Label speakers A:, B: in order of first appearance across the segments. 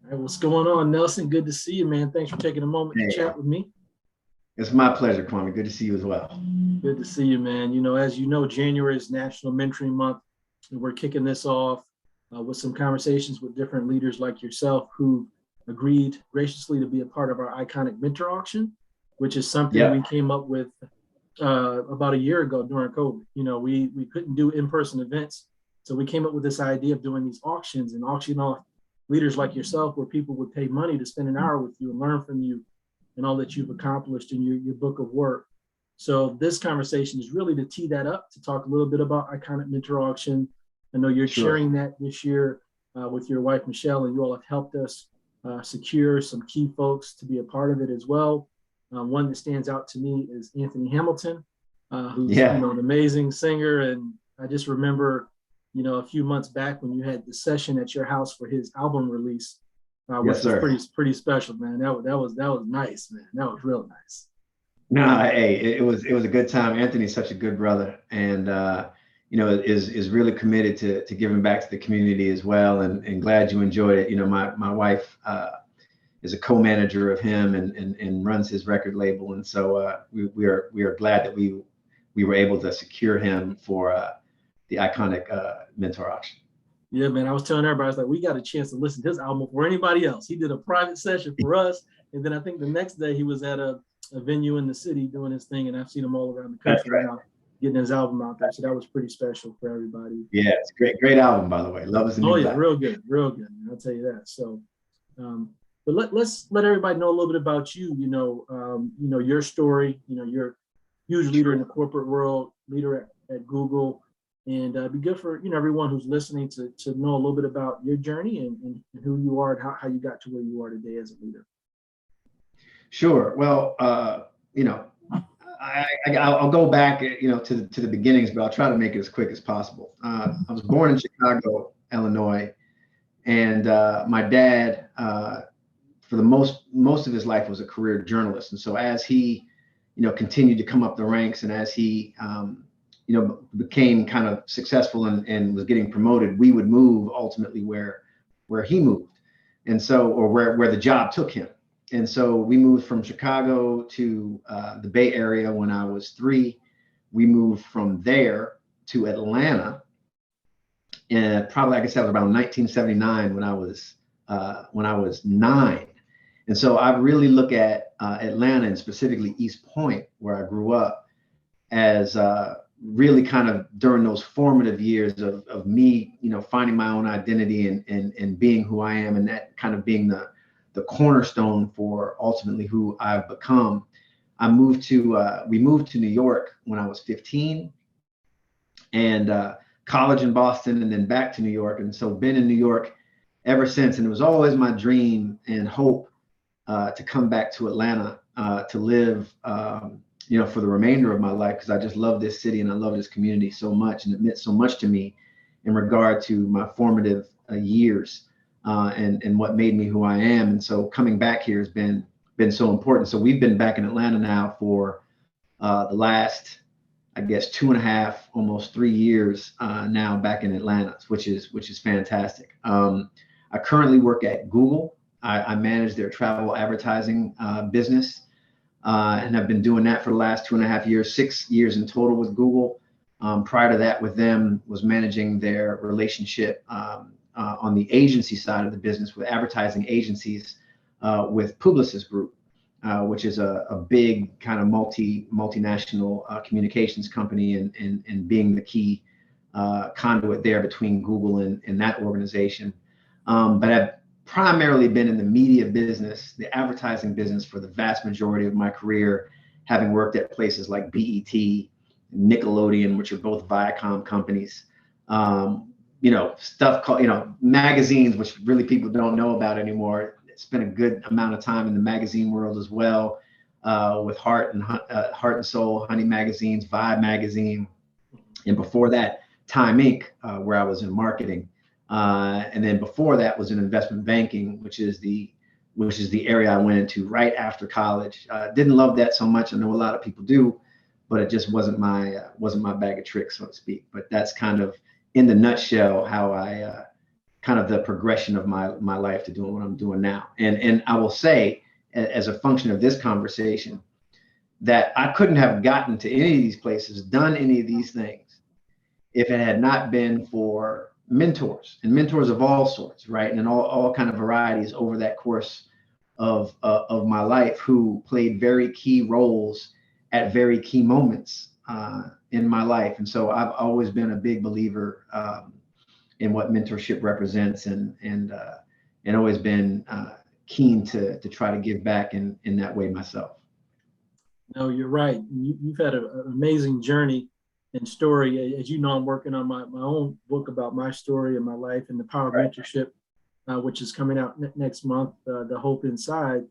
A: All right, what's going on, Nelson? Good to see you, man. Thanks for taking a moment to
B: Hey,
A: chat with me.
B: it's my pleasure, Kwame. Good to see you as well.
A: Good to see you, man. As you know, January is National Mentoring Month, and we're kicking this off with some conversations with different leaders like yourself who agreed graciously to be a part of our iconic mentor auction, which is something
B: Yeah,
A: we came up with about a year ago during COVID. We couldn't do in-person events, so we came up with this idea of doing these auctions and auctioning off leaders like yourself, where people would pay money to spend an hour with you and learn from you and all that you've accomplished in your book of work. So this conversation is really to tee that up, to talk a little bit about Iconic Mentor Auction. I know you're
B: sure.
A: sharing that this year with your wife, Michelle, and you all have helped us secure some key folks to be a part of it as well. One that stands out to me is Anthony Hamilton, who's
B: Yeah,
A: an amazing singer. And I just remember, a few months back when you had the session at your house for his album release,
B: yes,
A: which was
B: sir.
A: pretty special, man. That was nice, man. That was real nice.
B: No, hey, it was a good time. Anthony's such a good brother, and is really committed to giving back to the community as well. And glad you enjoyed it. My wife is a co-manager of him and runs his record label, and so we are glad that we were able to secure him for the iconic mentor auction.
A: Yeah, man. I was telling everybody, I was like, we got a chance to listen to his album before anybody else. He did a private session for us. And then I think the next day he was at a venue in the city doing his thing. And I've seen him all around the
B: That's
A: country
B: right.
A: now getting his album out there. So that was pretty special for everybody.
B: Yeah, it's great album, by the way. Love is the
A: Oh,
B: new
A: yeah,
B: black.
A: real good, real good. I'll tell you that. So, but let's let everybody know a little bit about you, your story. You're a huge leader in the corporate world, leader at Google. And it'd be good for everyone who's listening to know a little bit about your journey and who you are and how you got to where you are today as a leader.
B: Sure. Well, I'll go back, to the beginnings, but I'll try to make it as quick as possible. I was born in Chicago, Illinois, and my dad, for the most of his life, was a career journalist. And so as he, continued to come up the ranks, and as he, became kind of successful and was getting promoted, we would move ultimately where he moved, and so or where the job took him. And so we moved from Chicago to the Bay Area when I was 3. We moved from there to Atlanta, and probably, like I said, it was around 1979 when I was 9. And so I really look at Atlanta, and specifically East Point, where I grew up, as really kind of during those formative years of me, finding my own identity and being who I am, and that kind of being the cornerstone for ultimately who I've become. We moved to New York when I was 15, and college in Boston, and then back to New York. And so been in New York ever since. And it was always my dream and hope to come back to Atlanta to live, for the remainder of my life, because I just love this city and I love this community so much, and it meant so much to me in regard to my formative years and what made me who I am. And so coming back here has been so important. So we've been back in Atlanta now for the last, I guess, 2.5, almost 3 years now back in Atlanta, which is fantastic. I currently work at Google. I manage their travel advertising business. And I've been doing that for the last 2.5 years, 6 years in total with Google. Prior to that, with them, was managing their relationship on the agency side of the business with advertising agencies with Publicis Group, which is a big kind of multinational communications company, and being the key conduit there between Google and that organization. But I've primarily been in the media business, the advertising business, for the vast majority of my career, having worked at places like BET, Nickelodeon, which are both Viacom companies. Stuff called, magazines, which really people don't know about anymore. Spent a good amount of time in the magazine world as well, with Heart and Soul, Honey magazines, Vibe magazine, and before that, Time Inc., where I was in marketing. And then before that was in investment banking, which is the area I went into right after college. Didn't love that so much. I know a lot of people do, but it just wasn't my bag of tricks, so to speak. But that's kind of in the nutshell how I kind of the progression of my life to doing what I'm doing now. And I will say, as a function of this conversation, that I couldn't have gotten to any of these places, done any of these things, if it had not been for mentors, and mentors of all sorts, right? And in all kind of varieties over that course of my life, who played very key roles at very key moments in my life. And so I've always been a big believer in what mentorship represents, and always been keen to try to give back in that way myself.
A: No, you're right. You've had an amazing journey and story. As you know, I'm working on my own book about my story and my life, and the power of mentorship, which is coming out next month, The Hope Inside.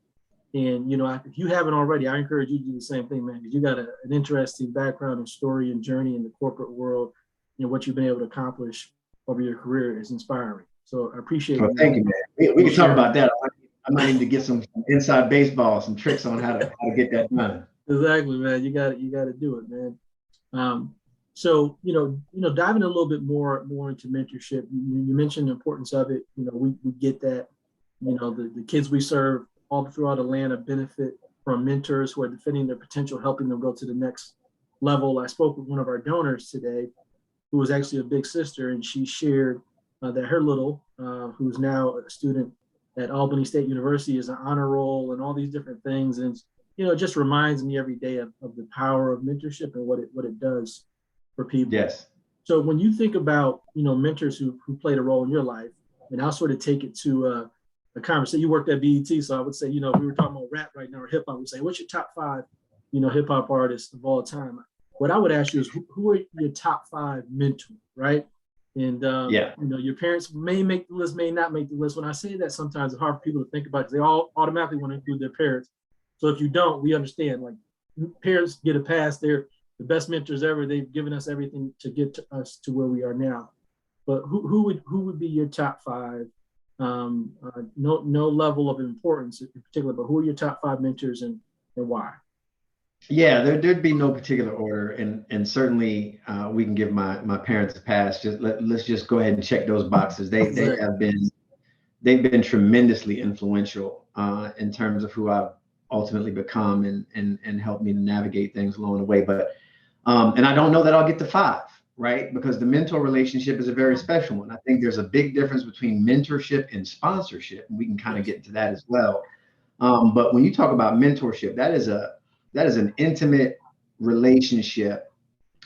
A: And, you know, if you haven't already, I encourage you to do the same thing, man, because you got an interesting background and story and journey in the corporate world. You know, what you've been able to accomplish over your career is inspiring. So I appreciate it.
B: Thank you, man. We can talk about that. I might need to get some inside baseball, some tricks on how to get that done.
A: Exactly, man. You got to do it, man. So, you know, diving a little bit more into mentorship, you mentioned the importance of it. You know, we get that, you know, the kids we serve all throughout Atlanta benefit from mentors who are defending their potential, helping them go to the next level. I spoke with one of our donors today, who was actually a big sister, and she shared that her little, who's now a student at Albany State University, is an honor roll and all these different things. And, you know, it just reminds me every day of the power of mentorship and what it does for people.
B: Yes.
A: So when you think about, you know, mentors who played a role in your life, and I'll sort of take it to a conversation. You worked at BET, so I would say, you know, if we were talking about rap right now or hip hop, we'd say, what's your top 5, you know, hip hop artists of all time? What I would ask you is, who are your top 5 mentors, right? And, you know, your parents may make the list, may not make the list. When I say that, sometimes it's hard for people to think about, because they all automatically want to include their parents. So if you don't, we understand, like, parents get a pass. They're the best mentors ever. They've given us everything to get to us to where we are now. But who would be your top 5? No level of importance in particular, but who are your top 5 mentors and why?
B: Yeah, there'd be no particular order, and certainly we can give my parents a pass. Let's just go ahead and check those boxes. They've been tremendously influential in terms of who I've ultimately become, and helped me to navigate things along the way. But and I don't know that I'll get to 5, right? Because the mentor relationship is a very special one. I think there's a big difference between mentorship and sponsorship, and we can kind of get into that as well. But when you talk about mentorship, that is an intimate relationship,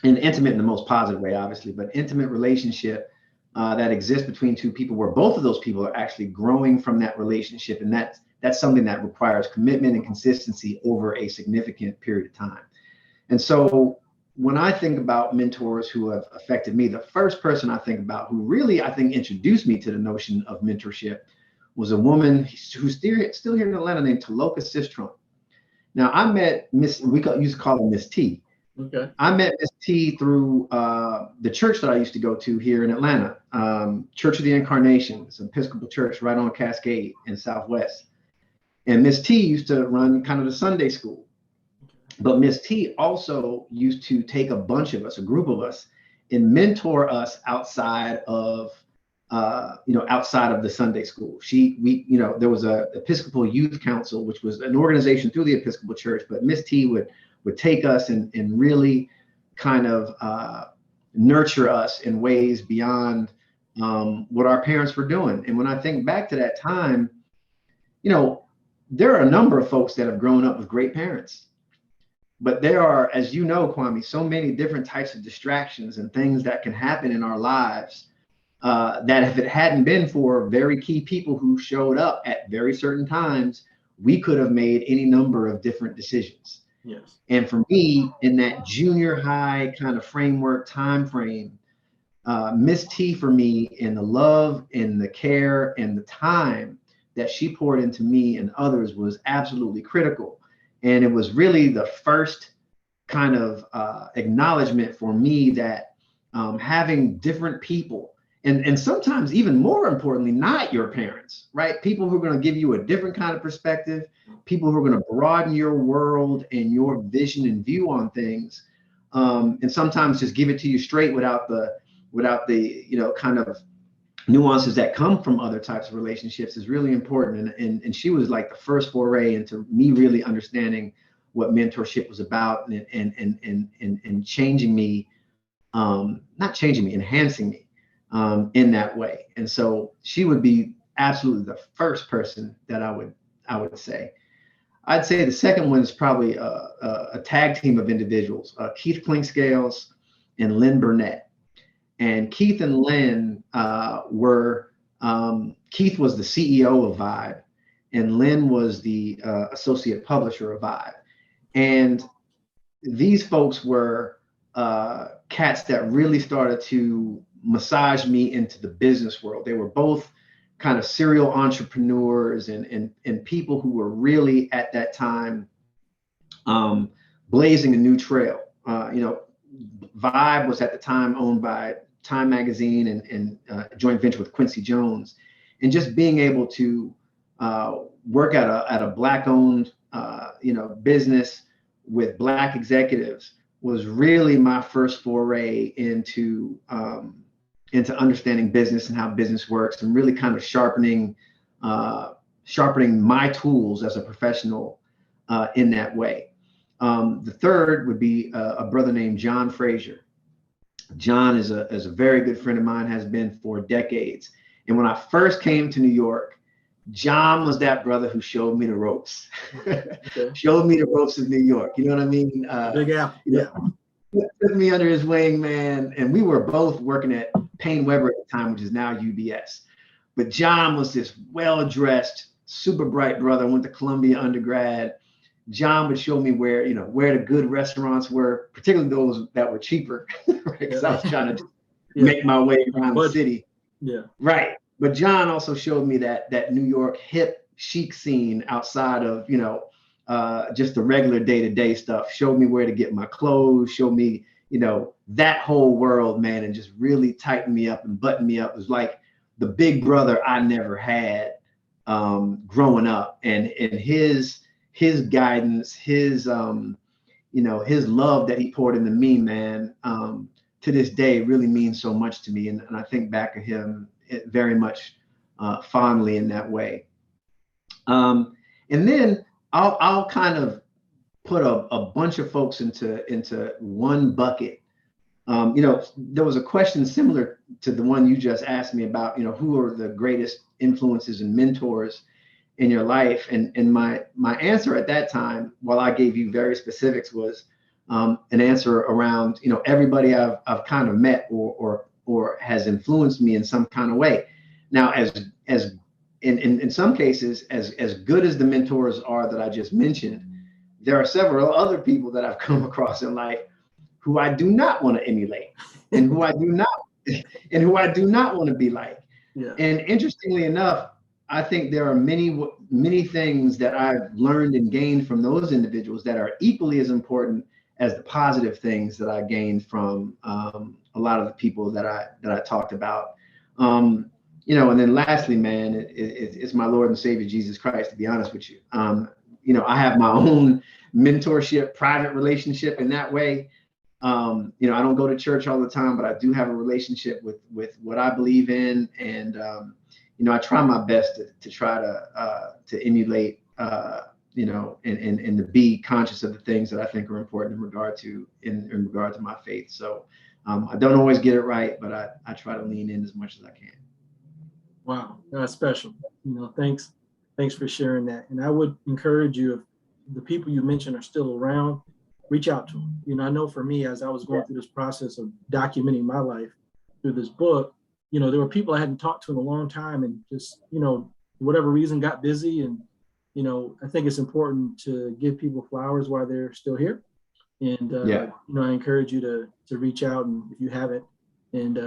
B: and intimate in the most positive way, obviously, but intimate relationship that exists between two people, where both of those people are actually growing from that relationship. And that's something that requires commitment and consistency over a significant period of time. And so when I think about mentors who have affected me, the first person I think about who really, I think, introduced me to the notion of mentorship was a woman who's still here in Atlanta, named Taloka Sistrom. Now, I met used to call her Miss T.
A: Okay.
B: I met Miss T through the church that I used to go to here in Atlanta, Church of the Incarnation. It's an Episcopal church right on Cascade in Southwest. And Miss T used to run kind of the Sunday school. But Miss T also used to take a bunch of us, a group of us, and mentor us outside of the Sunday school. There was a Episcopal Youth Council, which was an organization through the Episcopal Church, but Miss T would take us and really kind of nurture us in ways beyond what our parents were doing. And when I think back to that time, you know, there are a number of folks that have grown up with great parents. But there are, as you know, Kwame, so many different types of distractions and things that can happen in our lives that if it hadn't been for very key people who showed up at very certain times, we could have made any number of different decisions.
A: Yes.
B: And for me, in that junior high kind of framework, time frame, Miss T for me, and the love and the care and the time that she poured into me and others was absolutely critical. And it was really the first kind of acknowledgement for me that having different people, and sometimes even more importantly, not your parents, right? People who are going to give you a different kind of perspective, people who are going to broaden your world and your vision and view on things, and sometimes just give it to you straight without the kind of nuances that come from other types of relationships is really important. And she was like the first foray into me really understanding what mentorship was about, and changing me, not changing me, enhancing me in that way. And so she would be absolutely the first person that I would say. I'd say the second one is probably a tag team of individuals, Keith Clinkscales and Lynn Burnett. And Keith and Lynn Keith was the CEO of Vibe, and Lynn was the associate publisher of Vibe. And these folks were cats that really started to massage me into the business world. They were both kind of serial entrepreneurs and people who were really at that time blazing a new trail. Vibe was at the time owned by Time Magazine and joint venture with Quincy Jones, and just being able to work at a Black-owned business with Black executives was really my first foray into understanding business and how business works, and really kind of sharpening my tools as a professional in that way. The third would be a brother named John Frazier. John is a very good friend of mine, has been for decades. And when I first came to New York, John was that brother who showed me the ropes, okay. Showed me the ropes of New York. You know what I mean?
A: Big Apple. Yeah.
B: Took me under his wing, man. And we were both working at Payne Weber at the time, which is now UBS. But John was this well-dressed, super bright brother. Went to Columbia undergrad. John would show me where the good restaurants were, particularly those that were cheaper, right? Because I was trying to make my way around the city.
A: Yeah.
B: Right. But John also showed me that New York hip chic scene outside of, just the regular day-to-day stuff. Showed me where to get my clothes, showed me, that whole world, man, and just really tightened me up and buttoned me up. It was like the big brother I never had growing up, and his guidance, his his love that he poured into me, man, to this day really means so much to me. And I think back of him very much fondly in that way. And then I'll kind of put a bunch of folks into one bucket. There was a question similar to the one you just asked me about, who are the greatest influences and mentors in your life? And my answer at that time, while I gave you very specifics, was an answer around, everybody I've kind of met or has influenced me in some kind of way. Now, as in some cases, as good as the mentors are that I just mentioned, there are several other people that I've come across in life who I do not want to emulate, and who I do not want to be like. Yeah. And interestingly enough, I think there are many things that I've learned and gained from those individuals that are equally as important as the positive things that I gained from a lot of the people that I talked about. And then lastly, man, it's my Lord and Savior Jesus Christ. To be honest with you, I have my own mentorship, private relationship in that way. I don't go to church all the time, but I do have a relationship with what I believe in, and I try my best to try to emulate, and to be conscious of the things that I think are important in regard to my faith. So I don't always get it right, but I try to lean in as much as I can.
A: Wow, that's special. Thanks for sharing that. And I would encourage you, if the people you mentioned are still around, reach out to them. I know for me, as I was going through this process of documenting my life through this book, there were people I hadn't talked to in a long time, and just, for whatever reason, got busy. And, I think it's important to give people flowers while they're still here. And, I encourage you to reach out, and if you haven't, and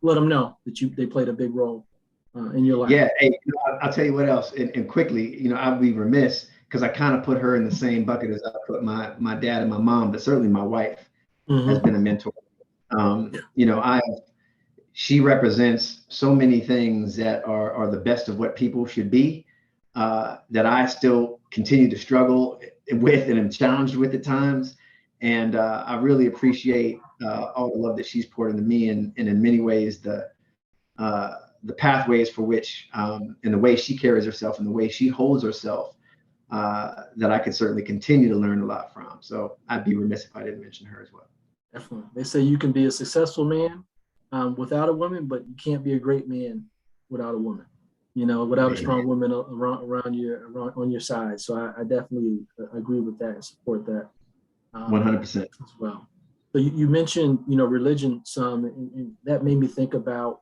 A: let them know that they played a big role in your life. Yeah.
B: Hey, I'll tell you what else. And quickly, I'd be remiss, because I kind of put her in the same bucket as I put my dad and my mom, but certainly my wife has been a mentor. She represents so many things that are the best of what people should be, that I still continue to struggle with and am challenged with at times. And I really appreciate all the love that she's poured into me, and in many ways, the the pathways for which, and the way she carries herself and the way she holds herself, that I could certainly continue to learn a lot from. So I'd be remiss if I didn't mention her as well.
A: Definitely. They say you can be a successful man without a woman, but you can't be a great man without a woman, without a strong woman around on your side. So I definitely agree with that and support that.
B: 100%
A: as well. So you mentioned, religion some, and that made me think about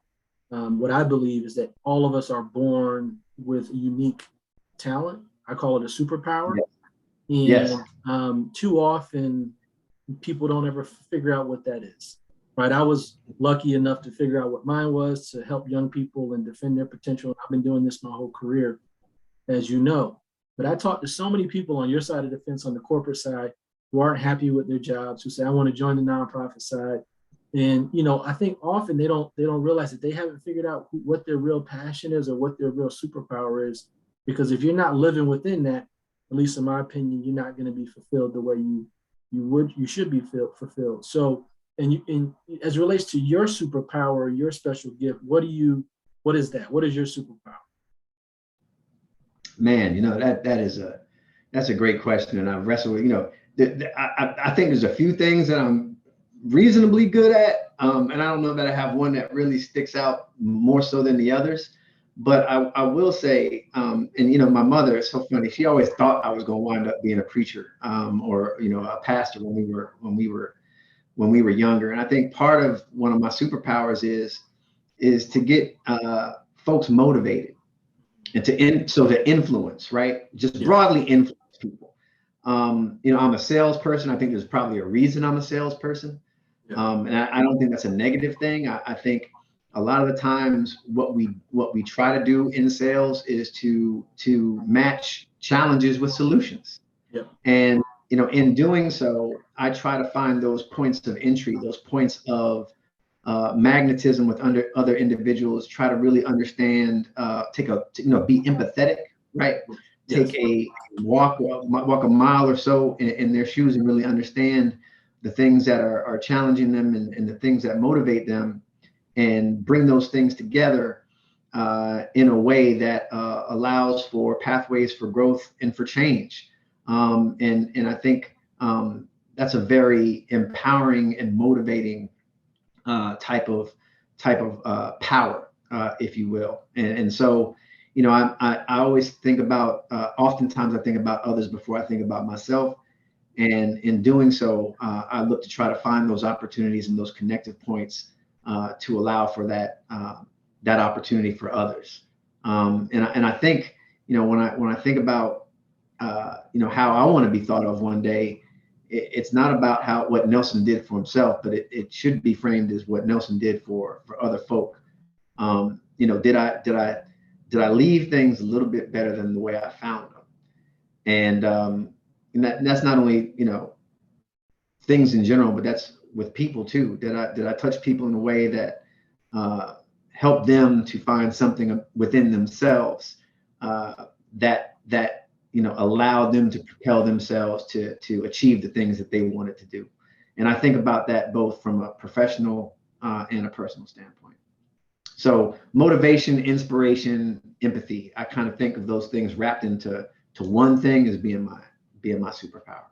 A: what I believe is that all of us are born with a unique talent. I call it a superpower.
B: Yes.
A: And too often people don't ever figure out what that is, right? I was lucky enough to figure out what mine was, to help young people and defend their potential. I've been doing this my whole career, as you know. But I talked to so many people on your side of the fence, on the corporate side, who aren't happy with their jobs, who say, I want to join the nonprofit side. And, I think often they don't realize that they haven't figured out what their real passion is or what their real superpower is. Because if you're not living within that, at least in my opinion, you're not going to be fulfilled the way you should be fulfilled. So, and as it relates to your superpower, your special gift, what is that? What is your superpower?
B: Man, that's a great question. And I've wrestled with, I think there's a few things that I'm reasonably good at. And I don't know that I have one that really sticks out more so than the others. But I will say, and my mother is so funny. She always thought I was going to wind up being a preacher, or a pastor when we were younger. And I think part of one of my superpowers is to get folks motivated and to influence, right? Just broadly influence people. I'm a salesperson. I think there's probably a reason I'm a salesperson, and I don't think that's a negative thing. I think a lot of the times what we try to do in sales is to match challenges with solutions. And in doing so, I try to find those points of entry, those points of magnetism with other individuals. Try to really understand, be empathetic, right? Take a walk a mile or so in their shoes and really understand the things that are challenging them and the things that motivate them, and bring those things together in a way that allows for pathways for growth and for change. And I think that's a very empowering and motivating type of power, if you will. And so, I always think about, oftentimes I think about others before I think about myself. And in doing so, I look to try to find those opportunities and those connective points to allow for that opportunity for others. And I think, when I think about, how I want to be thought of one day, it's not about what Nelson did for himself, but it should be framed as what Nelson did for other folk. Did I leave things a little bit better than the way I found them? And that's not only, things in general, but that's with people too. Did I touch people in a way that helped them to find something within themselves that allowed them to propel themselves to achieve the things that they wanted to do? And I think about that both from a professional and a personal standpoint. So motivation, inspiration, empathy, I kind of think of those things wrapped into one thing as being my superpower.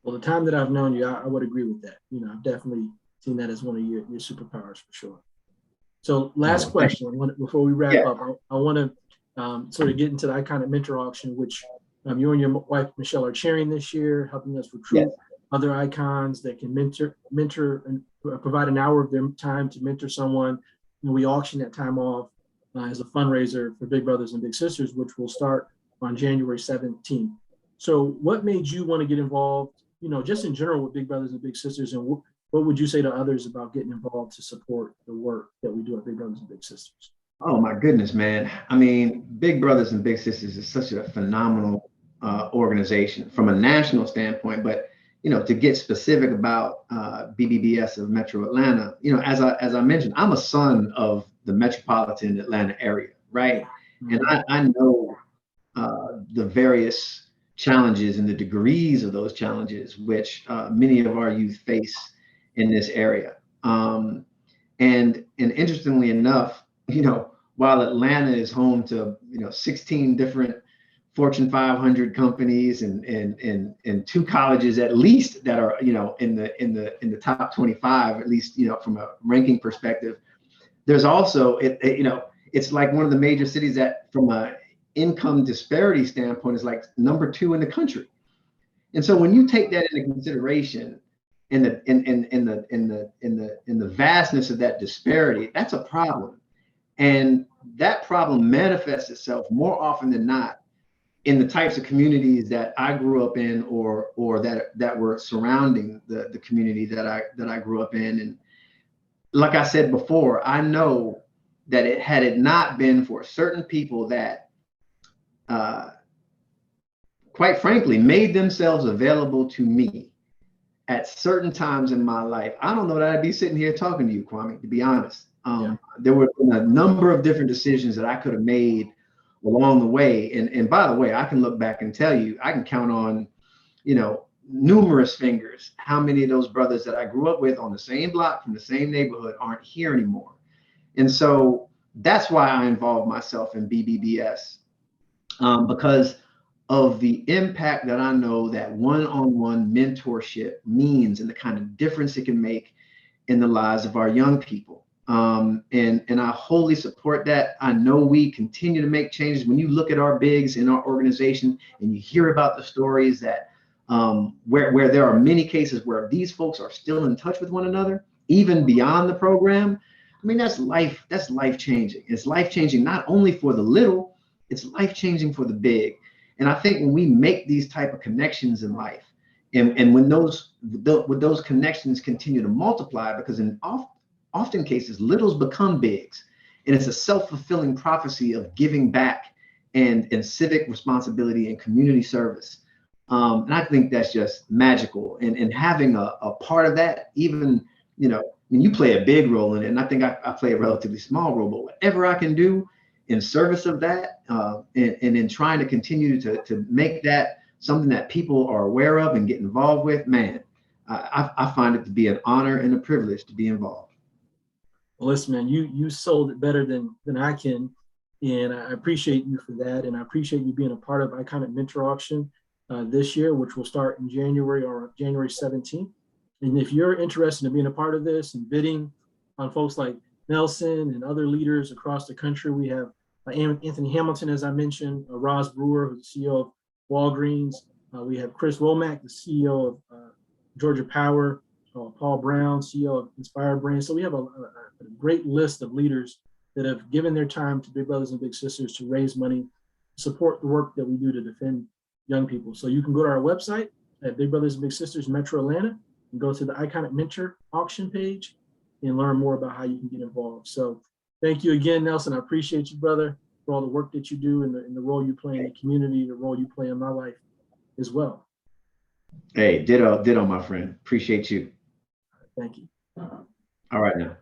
A: Well, the time that I've known you, I would agree with that. I've definitely seen that as one of your superpowers for sure. So last question, before we wrap up, I want to sort of get into the Iconic Mentor Auction, which you and your wife, Michelle, are chairing this year, helping us recruit other icons that can mentor and provide an hour of their time to mentor someone. And we auction that time off as a fundraiser for Big Brothers and Big Sisters, which will start on January 17th. So what made you want to get involved, just in general with Big Brothers and Big Sisters, and what would you say to others about getting involved to support the work that we do at Big Brothers and Big Sisters?
B: Oh my goodness, man. I mean, Big Brothers and Big Sisters is such a phenomenal organization from a national standpoint, but to get specific about BBBS of Metro Atlanta, as I mentioned, I'm a son of the metropolitan Atlanta area, right? Mm-hmm. And I know the various challenges and the degrees of those challenges which many of our youth face in this area. And interestingly enough, while Atlanta is home to 16 different Fortune 500 companies and 2 colleges at least that are in the top 25, at least from a ranking perspective. There's also it's like one of the major cities that from a income disparity standpoint is like number 2 in the country. And so when you take that into consideration in the vastness of that disparity, that's a problem. And that problem manifests itself more often than not in the types of communities that I grew up in or that were surrounding the community that I grew up in. And like I said before, I know that had it not been for certain people that quite frankly made themselves available to me at certain times in my life, I don't know that I'd be sitting here talking to you, Kwame, to be honest. There were a number of different decisions that I could have made along the way. And by the way, I can look back and tell you, I can count on, numerous fingers, how many of those brothers that I grew up with on the same block from the same neighborhood aren't here anymore. And so that's why I involved myself in BBBS, because of the impact that I know that one-on-one mentorship means and the kind of difference it can make in the lives of our young people. And I wholly support that. I know we continue to make changes. When you look at our bigs in our organization and you hear about the stories that where there are many cases where these folks are still in touch with one another, even beyond the program. I mean, that's life changing. It's life changing not only for the little, it's life changing for the big. And I think when we make these type of connections in life, and when those connections continue to multiply, because in often cases, littles become bigs, and it's a self-fulfilling prophecy of giving back and civic responsibility and community service. And I think that's just magical. And having a part of that, even, when you play a big role in it, and I think I play a relatively small role, but whatever I can do in service of that, and in trying to continue to make that something that people are aware of and get involved with, man, I find it to be an honor and a privilege to be involved.
A: Well, listen, man, you sold it better than I can, and I appreciate you for that, and I appreciate you being a part of Iconic Mentor Auction this year, which will start in January or January 17th. And if you're interested in being a part of this and bidding on folks like Nelson and other leaders across the country, we have Anthony Hamilton, as I mentioned, Roz Brewer, who's the CEO of Walgreens. We have Chris Womack, the CEO of Georgia Power, Paul Brown, CEO of Inspired Brands. So we have a great list of leaders that have given their time to Big Brothers and Big Sisters to raise money, support the work that we do to defend young people. So you can go to our website at Big Brothers and Big Sisters Metro Atlanta and go to the Iconic Mentor Auction page and learn more about how you can get involved. So thank you again, Nelson. I appreciate you, brother, for all the work that you do and the role you play in the community, the role you play in my life as well.
B: Hey, ditto, my friend. Appreciate you.
A: Thank you.
B: All right now.